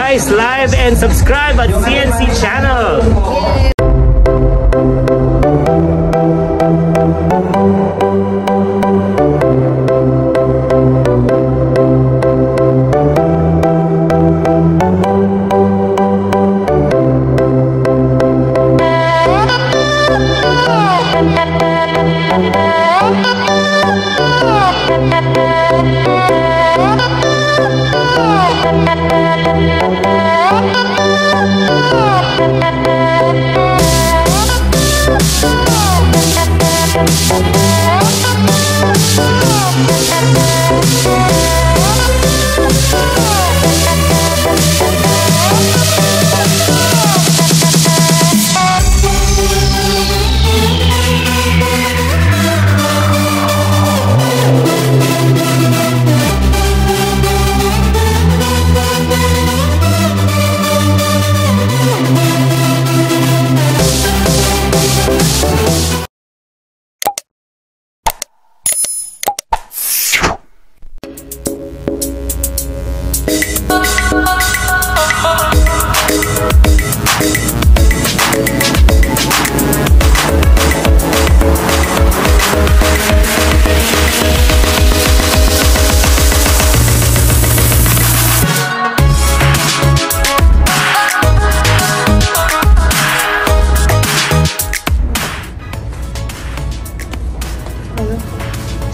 guys, like and subscribe at CNC channel.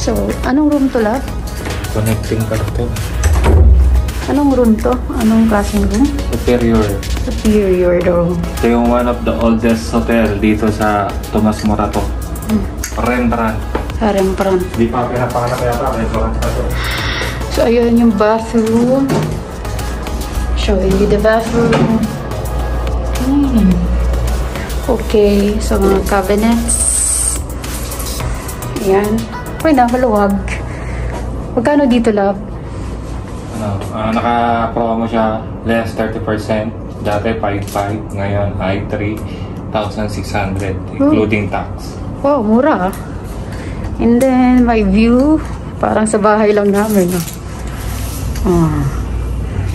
So, anong room to, love? Connecting carton. Anong room to? Anong klaseng room? Superior. Superior room. Ito yung one of the oldest hotel dito sa Tomas Morato. Rembrandt. Sa Rembrandt. Di pa pinapanganak yata. Rembrandt pa to. So, ayun yung bathroom. Showing you the bathroom. Okay. So, mga cabinets. Ayan. Uy na, maluwag. Magkano dito, love? Naka-promo siya less 30%. Dati 5.5. Ngayon ay 3,600 including tax. Wow, mura. And then, my view. Parang sa bahay lang namin.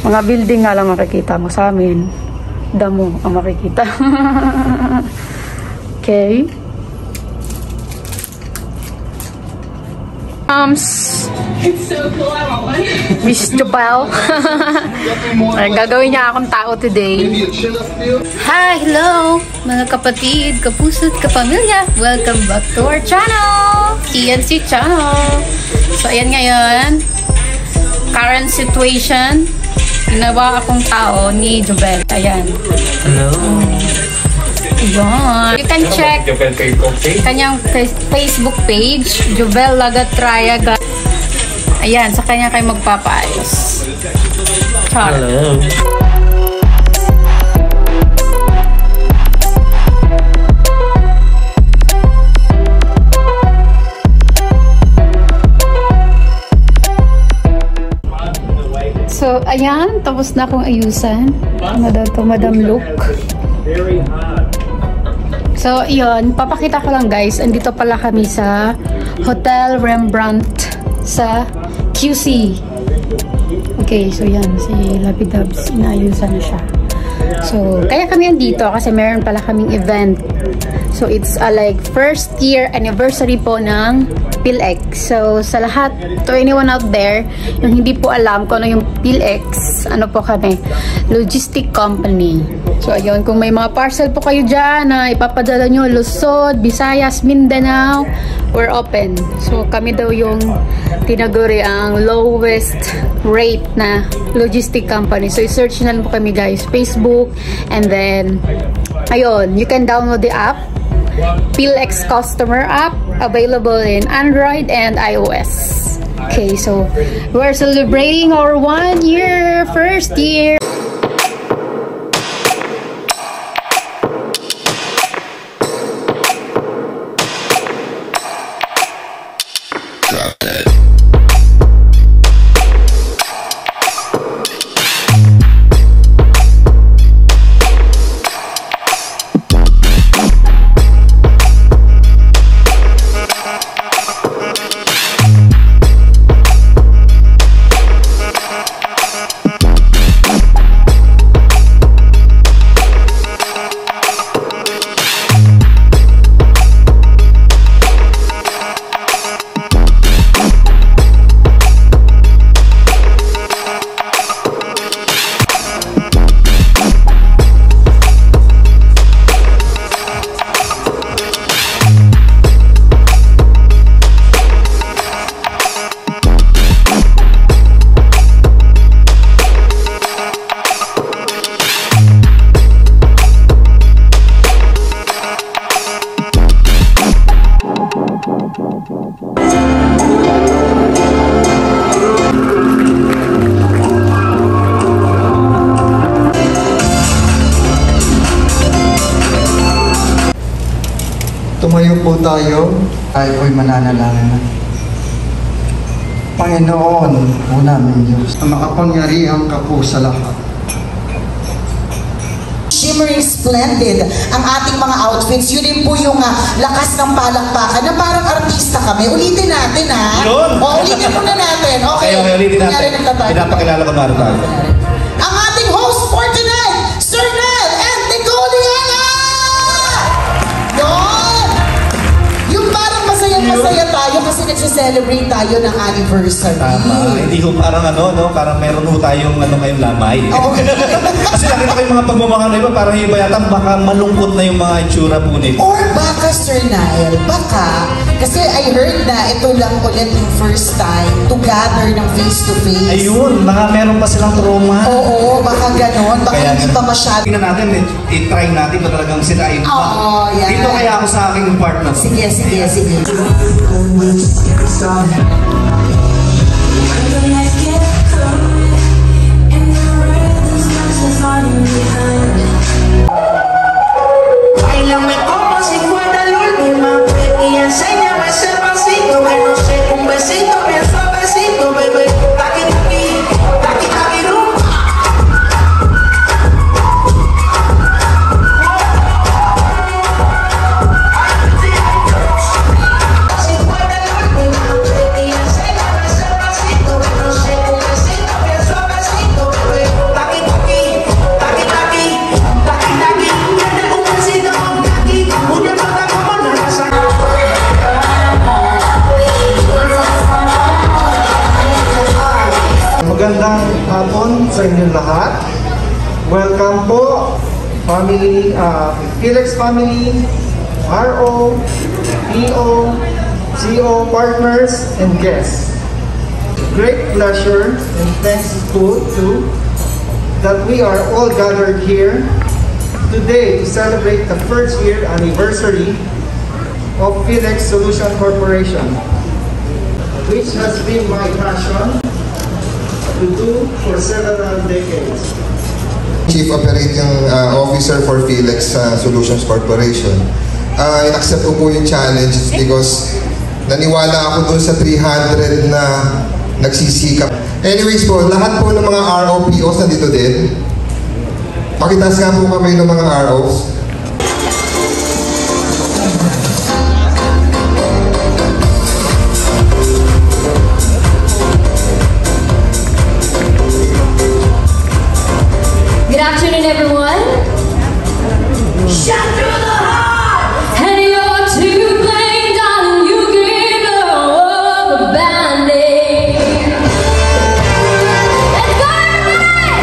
Mga building nga lang makikita mo sa amin. Damo ang makikita. Okay. It's so cool, I want one. Miss Jobel. Gagawin niya akong tao today. Hi, hello mga kapatid, kapusot, kapamilya. Welcome back to our channel, ENC channel. So ayan ngayon, current situation, ginawa akong tao ni Jobel. Ayan. Hello. Ayan. You can check kanyang Facebook page, Jobel Lagatrayaga. Ayan, sa kanya kayo magpapaayos. Hello. So, ayan, tapos na akong ayusan. Ano daw to, Madam Look. So, yun, papakita ko lang guys, andito pala kami sa Hotel Rembrandt sa QC. Okay, so yan, si Lapidabs, inaayusan na siya. So, kaya kami andito kasi meron pala kaming event. So, it's like first year anniversary po ng PhilX. So, sa lahat, to anyone out there, yung hindi po alam kung ano yung PhilX, ano po kami, logistic company. So, ayun, kung may mga parcel po kayo dyan na ipapadala nyo, Luzon, Visayas, Mindanao, we're open. So, kami daw yung tinaguri ang lowest rate na logistic company. So, i-search na lang po kami guys, Facebook, and then, ayun, you can download the app, PhilX Customer app, available in Android and iOS. Okay, so we're celebrating our 1 year, first year. Drop that. Tumayo po tayo. Tayo po'y mananalangin. Panginoon po namin Diyos, na makapangyarihan ka po sa lahat. Shimmering splendid ang ating mga outfits. Yun din po yung lakas ng palakpakan na parang artista kami. Ulitin natin ha. Yun! O, ulitin muna natin. Okay, ulitin natin. Pinapakilala ko Marta. Ang ating host for tonight, Sir Ned and Nicoliana! Yun! Yung parang masaya tayo kasi nagse-celebrate tayo ng anniversary. Tama. Hindi ko parang parang meron ho tayong ngayong lamay. Oh. Kasi nakita ko yung mga pagmamahal na iba, parang iba yata baka malungkot na yung mga itsura po nito. Or baka, Sir Nile, baka, kasi I heard na ito lang ulit yung first time to gather ng face-to-face. Ayun, baka meron pa silang trauma. Oo, baka ganon. Baka Kaya, hindi pa masyado. Tingnan natin, i-try natin pa talagang sila ay Oo, yan. Dito kaya ako sa aking part na to. Sige. Báilame como si fuera la última vez y enséñame ese pasito que no sé, un besito bien suavecito, bebé. Taqui taqui, taqui taqui rumba. Si fuera la última vez y enséñame ese pasito que no sé, un besito bien suavecito, bebé. Taqui taqui, taqui taqui, taqui taqui. Tiene un besito con taqui, una nota como no la saca. Magandang hapon sa inyong lahat. Welcome po, family, Felix family, RO, PO, CO partners, and guests. Great pleasure and thanks to that we are all gathered here today to celebrate the first year anniversary of Felix Solution Corporation, which has been my passion to do for several decades. Chief Operating Officer for Felix Solutions Corporation. In-accept ko po yung challenge because naniwala ako dun sa 300 na nagsisikap. Anyways po, lahat po ng mga ROPOs nandito din. Pakitaas nga po kami ng mga ROs. Good afternoon, everyone. Shot through the heart, and you're to blame, darling. You give all the bandit. Let's go, everybody!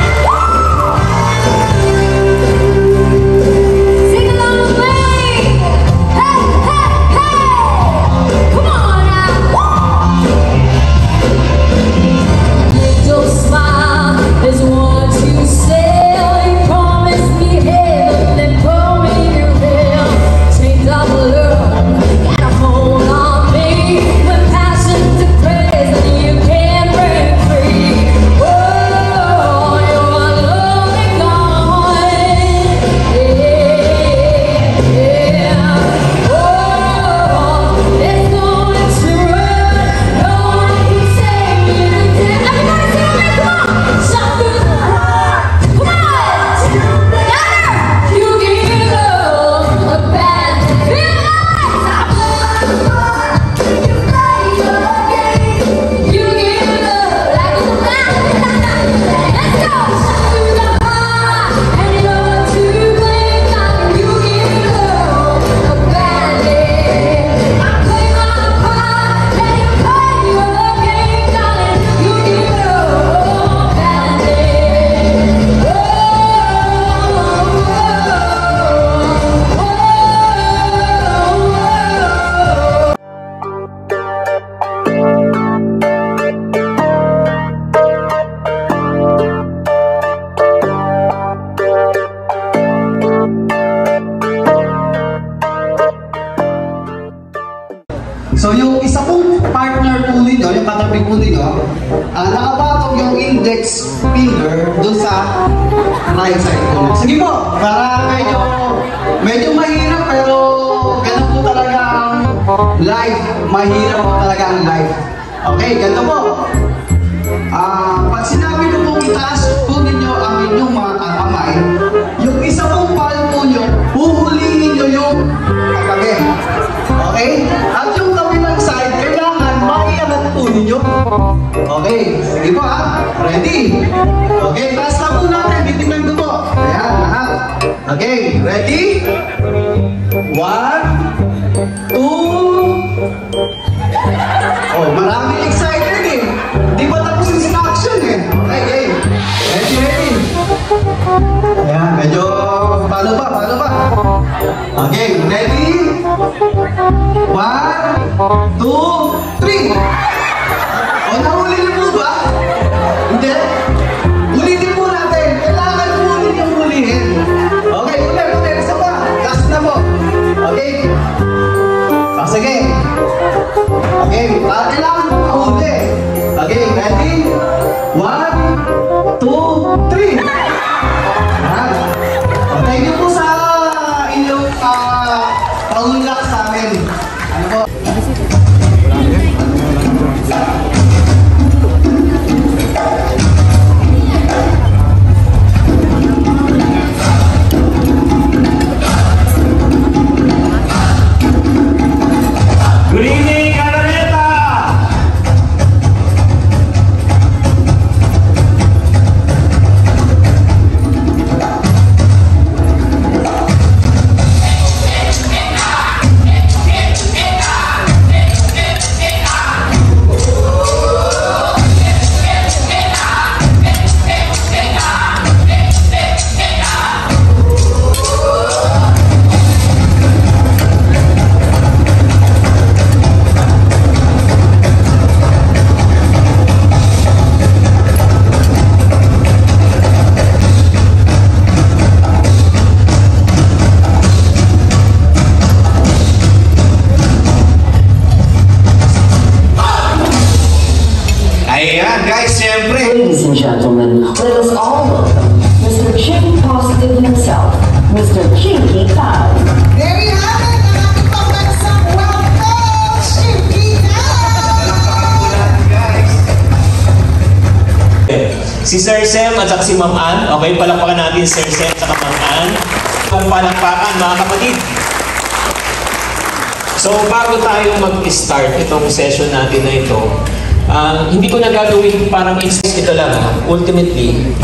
Sing along with me. Hey, hey, hey! Come on now. Don't smile is what you say. So yung isa pong partner po ninyo, yung katabi po ninyo, nakapatong yung index finger doon sa right side po. Sige po, para medyo mahirap pero ganun po talaga live, mahirap po talaga ang live. Okay, ganito po. Pag sinabi ko pong itaas po ninyo ang inyong mga kamay, yung isa pong palmo nyo, huhulihin nyo yung katabi. Okay? At yung kabilang side, kailangan maiangat po ninyo. Okay, sige po ha. Ready? Okay, taas na po natin. Titignan ko po. Ayan, lahat. Okay, ready? 1, 2. Oh, maraming excited eh. Di ba tapos yung action eh? Okay, game. Ready? Ayan, medyo palo pa. Okay, ready? 1, 2, 3. O, nahuli na po ba? Hindi? Ulitin po natin. Kailangan po yung hulihin. Okay, ulit. Isa pa. Last na po. Okay? Sige. Okay, kailangan po mahuli. Okay, ready? 1, 2, 3. Thank you po sa inyong paulak sa amin. Ano po? Good evening, Araneta! Ayan, guys, siyempre. Ladies and gentlemen, let us all welcome Mr. Chinky Positive himself, Mr. Chinky Kai. There you have it, ang ating pambansang welcome, Chinky Si Sir Sem at saka si Ma'am Ann. Okay, palakpakan natin Sir Sem at saka Ma'am Ann. Kung palakpakan, mga kapatid. So, bago tayo mag-start itong session natin na ito, hindi ko na gagawin parang ito lang. Ultimately,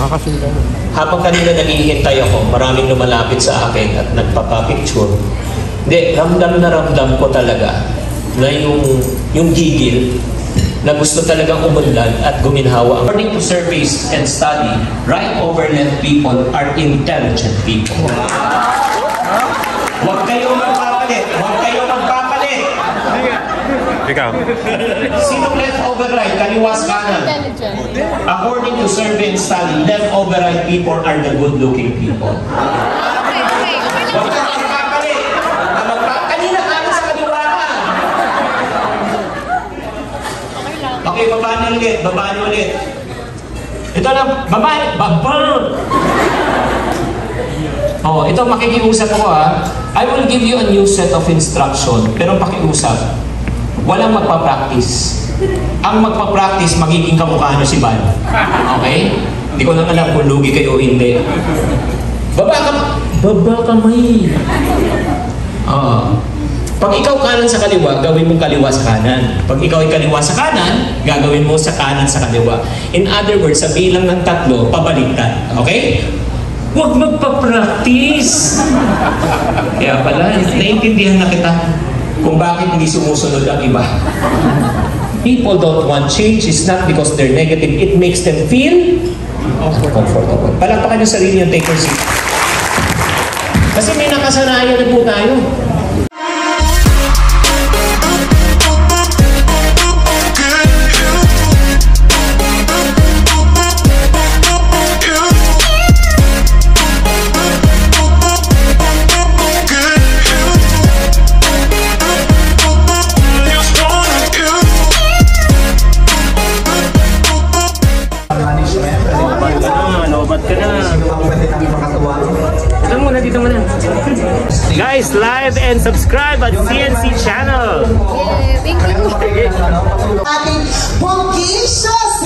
habang kanina naghihintay ako, maraming lumalapit sa akin at nagpapapicture. Hindi, ramdam ko talaga na yung gigil na gusto talagang umunlad at guminhawa. According to surveys and study, right over left people are intelligent people. Huwag kayong magpapalit. Ikaw. Sinong left over right? Kaliwas kanan. According to survey and study, left over right people are the good-looking people. Huwag kang magpapalit. Kanina kanan sa kaliwa ka. Okay, baba niyo ulit. Ito lang, baba. Oh, ito makikiusap ako ha. I will give you a new set of instruction, pero pakiusap. Walang magpa-practice. Ang magpa-practice, magiging kamukha nyo si Bal. Okay? Hindi ko lang alam kung lugi kayo o hindi. Baba kamay. Pag ikaw kanan sa kaliwa, gawin mong kaliwa sa kanan. Pag ikaw ay kaliwa sa kanan, gagawin mo sa kanan sa kaliwa. In other words, sa bilang ng 3, pabaliktad. Okay? Huwag magpa-practice. Kaya pala, naiintindihan na kita kung bakit hindi sumusunod ang iba. People don't want change. It's not because they're negative. It makes them feel comfortable. Palakpakan yung sarili yung take your seat. Kasi may nakasanayan na po tayo. Guys, like and subscribe at CNC channel. Thank you. Ating bongacious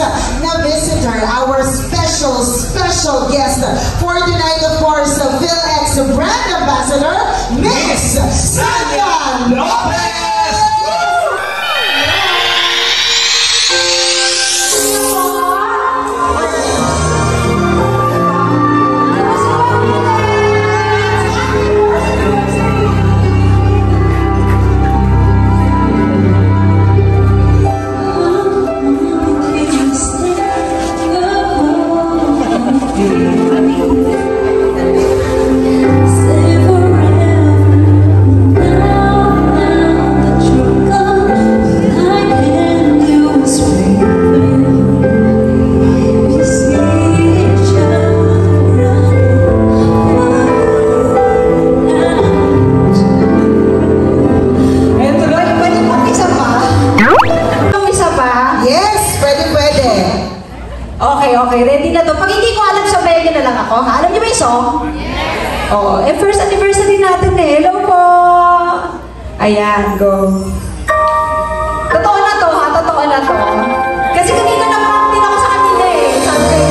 na visitor, our special guest for tonight, of course, PhilX Brand Ambassador, Miss Sanya Lopez! Okay, ready na to. Pag hindi ko alam, sabayan niyo na lang ako. Ha? Alam niyo ba yung song? Yes! Oh, first anniversary natin eh. Hello po! Ayan, go. Totoo na to, ha? Totoo na to. Kasi kanina na-prank din ako sa kanila eh. Sabi kayo.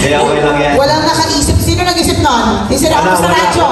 Kaya okay lang yan. Walang nakaisip. Sino nag-isip nun? Di sila ako sa radyo.